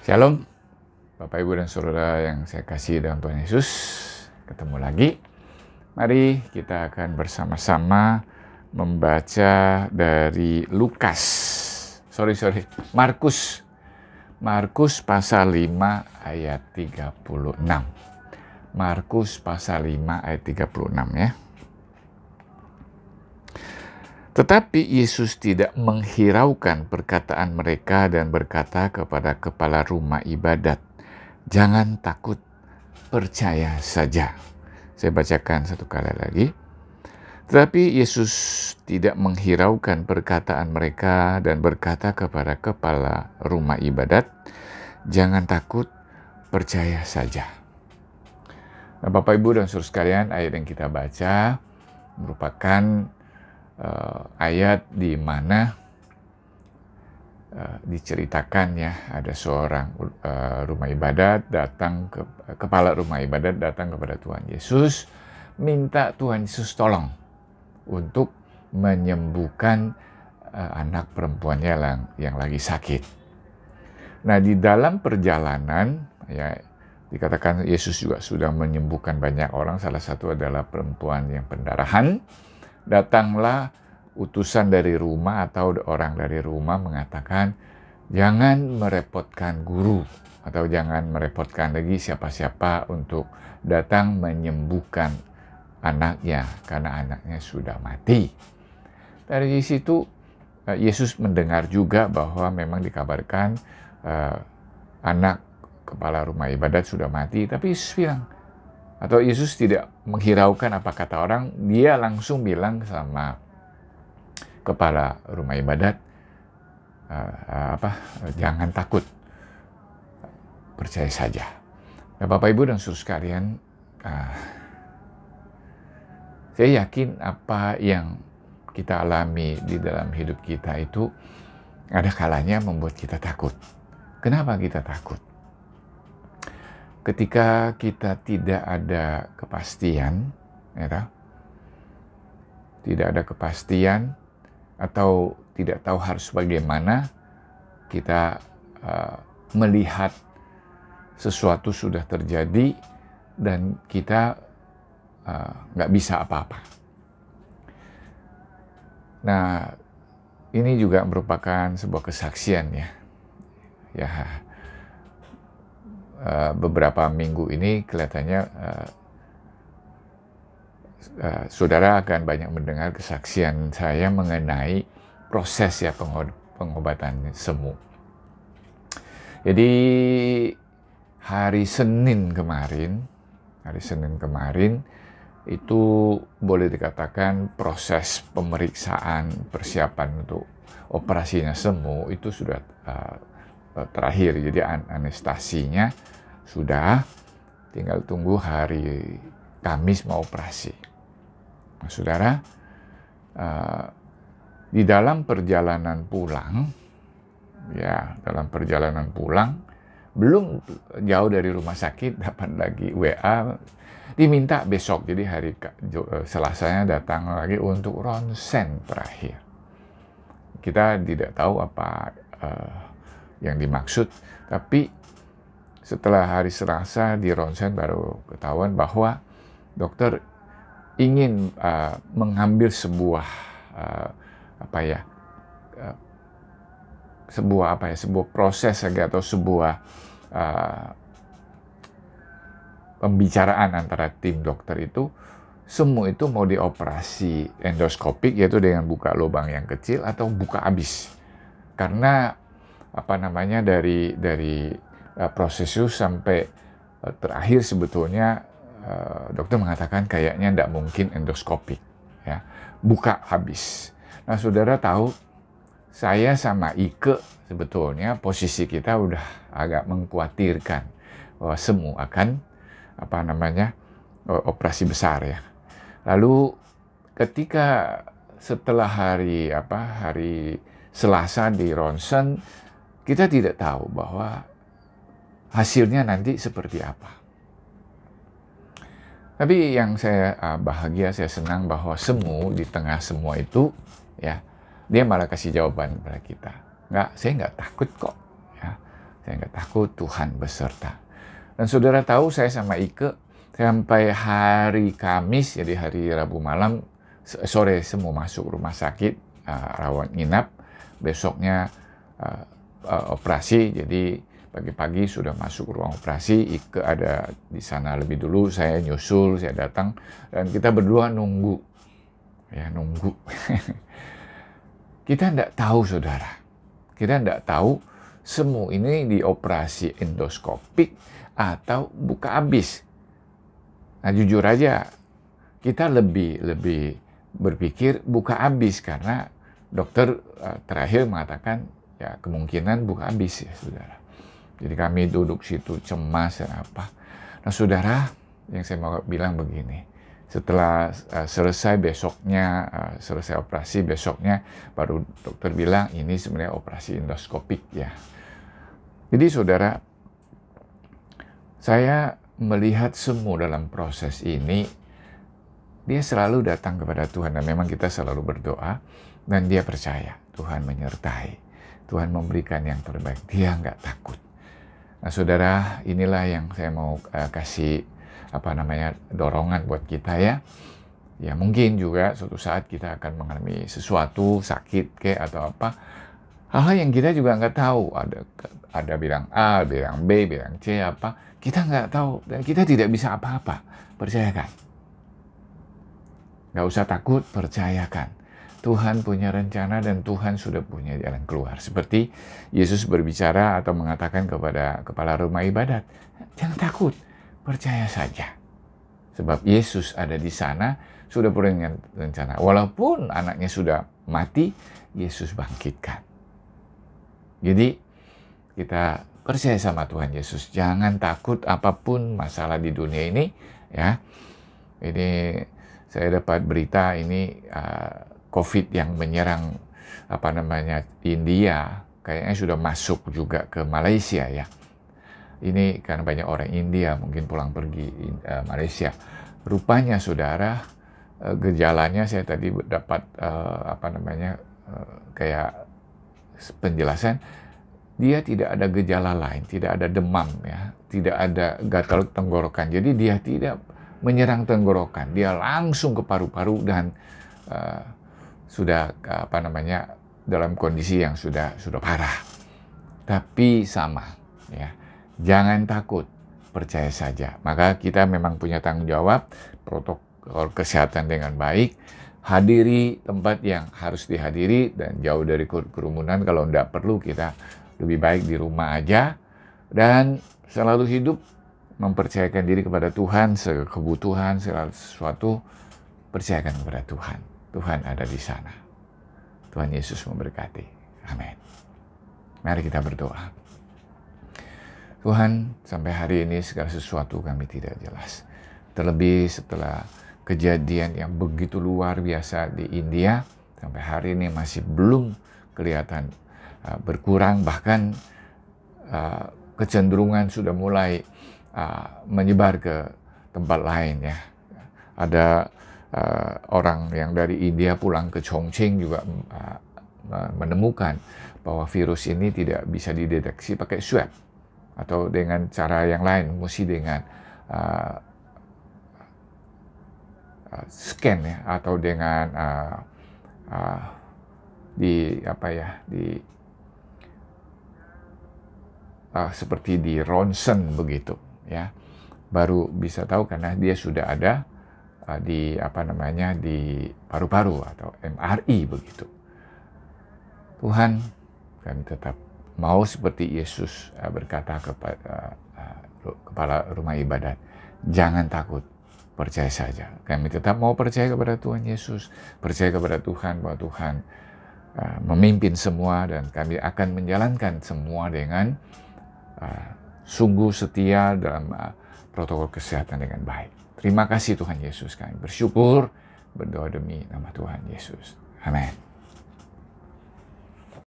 Shalom, Bapak Ibu dan Saudara yang saya kasih dalam Tuhan Yesus. Ketemu lagi. Mari kita akan bersama-sama membaca dari Markus. Markus pasal 5 ayat 36. Markus pasal 5 ayat 36 ya. Tetapi Yesus tidak menghiraukan perkataan mereka dan berkata kepada kepala rumah ibadat, "Jangan takut, percaya saja." Saya bacakan satu kali lagi. Tetapi Yesus tidak menghiraukan perkataan mereka dan berkata kepada kepala rumah ibadat, "Jangan takut, percaya saja." Nah, Bapak Ibu dan Saudara sekalian, ayat yang kita baca merupakan ayat di mana diceritakan ya, ada seorang rumah ibadat datang kepala rumah ibadat datang kepada Tuhan Yesus, minta Tuhan Yesus tolong untuk menyembuhkan anak perempuannya yang lagi sakit. Nah, di dalam perjalanan ya, dikatakan Yesus juga sudah menyembuhkan banyak orang, salah satu adalah perempuan yang pendarahan. Datanglah utusan dari rumah atau orang dari rumah mengatakan, "Jangan merepotkan guru atau jangan merepotkan lagi siapa-siapa untuk datang menyembuhkan anaknya karena anaknya sudah mati." Dari situ Yesus mendengar juga bahwa memang dikabarkan anak kepala rumah ibadat sudah mati, tapi Yesus bilang, atau Yesus tidak menghiraukan apa kata orang, dia langsung bilang sama kepala rumah ibadat, "Jangan takut, percaya saja." Nah, Bapak Ibu dan Saudara sekalian, saya yakin apa yang kita alami di dalam hidup kita itu ada kalanya membuat kita takut. Kenapa kita takut? Ketika kita tidak ada kepastian, ya, tidak ada kepastian atau tidak tahu harus bagaimana, kita melihat sesuatu sudah terjadi dan kita nggak bisa apa-apa. Nah, ini juga merupakan sebuah kesaksian ya. Beberapa minggu ini kelihatannya saudara akan banyak mendengar kesaksian saya mengenai proses ya pengobatan semu. Jadi hari Senin kemarin itu boleh dikatakan proses pemeriksaan persiapan untuk operasinya semu itu sudah terakhir. Jadi anestesinya sudah, tinggal tunggu hari Kamis mau operasi. Nah, saudara, di dalam perjalanan pulang, belum jauh dari rumah sakit dapat lagi WA, diminta besok. Jadi hari Selasanya datang lagi untuk ronsen terakhir. Kita tidak tahu apa yang dimaksud, tapi setelah hari Selasa di ronsen baru ketahuan bahwa dokter ingin mengambil sebuah proses atau sebuah pembicaraan antara tim dokter itu. Semu itu mau dioperasi endoskopik, yaitu dengan buka lubang yang kecil, atau buka habis. Karena dari proses itu sampai terakhir sebetulnya dokter mengatakan kayaknya tidak mungkin endoskopik ya, buka habis. Nah, saudara tahu, saya sama Ike sebetulnya posisi kita udah agak mengkhawatirkan bahwa semu akan operasi besar ya. Lalu ketika setelah hari Selasa di ronsen, kita tidak tahu bahwa hasilnya nanti seperti apa. Tapi yang saya saya senang bahwa semu di tengah semua itu ya, dia malah kasih jawaban kepada kita. Saya nggak takut kok ya. Saya nggak takut, Tuhan beserta. Dan saudara tahu, saya sama Ike sampai hari Kamis, jadi hari Rabu malam, sore semua masuk rumah sakit, rawat inap. Besoknya operasi, jadi pagi-pagi sudah masuk ruang operasi. Ike ada di sana lebih dulu, saya nyusul, saya datang, dan kita berdua nunggu. Ya, nunggu. Kita enggak tahu, saudara. Kita enggak tahu semu ini dioperasi endoskopik atau buka abis. Nah, jujur aja, kita lebih berpikir buka abis karena dokter terakhir mengatakan ya kemungkinan buka abis, ya saudara. Jadi kami duduk situ cemas dan apa. Nah, saudara, yang saya mau bilang begini. Setelah selesai besoknya, selesai operasi besoknya, baru dokter bilang ini sebenarnya operasi endoskopik ya. Jadi saudara, saya melihat semua dalam proses ini, dia selalu datang kepada Tuhan, dan memang kita selalu berdoa, dan dia percaya Tuhan menyertai, Tuhan memberikan yang terbaik, dia nggak takut. Nah saudara, inilah yang saya mau kasih dorongan buat kita ya. Ya mungkin juga suatu saat kita akan mengalami sesuatu, sakit atau apa, hal-hal yang kita juga nggak tahu. Ada bilang A, bilang B, bilang C apa, kita nggak tahu dan kita tidak bisa apa-apa. Percayakan. Nggak usah takut, percayakan. Tuhan punya rencana dan Tuhan sudah punya jalan keluar. Seperti Yesus berbicara atau mengatakan kepada kepala rumah ibadat, jangan takut, percaya saja. Sebab Yesus ada di sana, sudah punya rencana. Walaupun anaknya sudah mati, Yesus bangkitkan. Jadi kita percaya sama Tuhan Yesus. Jangan takut apapun masalah di dunia ini. Ya, ini saya dapat berita ini COVID yang menyerang India. Kayaknya sudah masuk juga ke Malaysia ya. Ini karena banyak orang India mungkin pulang pergi Malaysia. Rupanya saudara, gejalanya saya tadi dapat kayak penjelasan, dia tidak ada gejala lain, tidak ada demam ya, tidak ada gatal tenggorokan. Jadi dia tidak menyerang tenggorokan, dia langsung ke paru-paru dan sudah dalam kondisi yang sudah parah. Tapi sama ya. Jangan takut, percaya saja. Maka kita memang punya tanggung jawab, protokol kesehatan dengan baik, hadiri tempat yang harus dihadiri, dan jauh dari kerumunan. Kalau tidak perlu, kita lebih baik di rumah aja, dan selalu hidup mempercayakan diri kepada Tuhan, kebutuhan, segala sesuatu, percayakan kepada Tuhan. Tuhan ada di sana. Tuhan Yesus memberkati. Amin. Mari kita berdoa. Tuhan, sampai hari ini segala sesuatu kami tidak jelas. Terlebih setelah kejadian yang begitu luar biasa di India, sampai hari ini masih belum kelihatan berkurang, bahkan kecenderungan sudah mulai menyebar ke tempat lain ya. Ada orang yang dari India pulang ke Chongqing juga menemukan bahwa virus ini tidak bisa dideteksi pakai swab atau dengan cara yang lain, mesti dengan scan ya, atau dengan seperti di ronsen begitu ya, baru bisa tahu karena dia sudah ada di paru-paru atau MRI begitu. Tuhan, kami tetap mau seperti Yesus berkata kepada kepala rumah ibadat, jangan takut, percaya saja. Kami tetap mau percaya kepada Tuhan Yesus, percaya kepada Tuhan bahwa Tuhan memimpin semua, dan kami akan menjalankan semua dengan sungguh setia dalam protokol kesehatan dengan baik. Terima kasih Tuhan Yesus, kami bersyukur, berdoa demi nama Tuhan Yesus. Amin.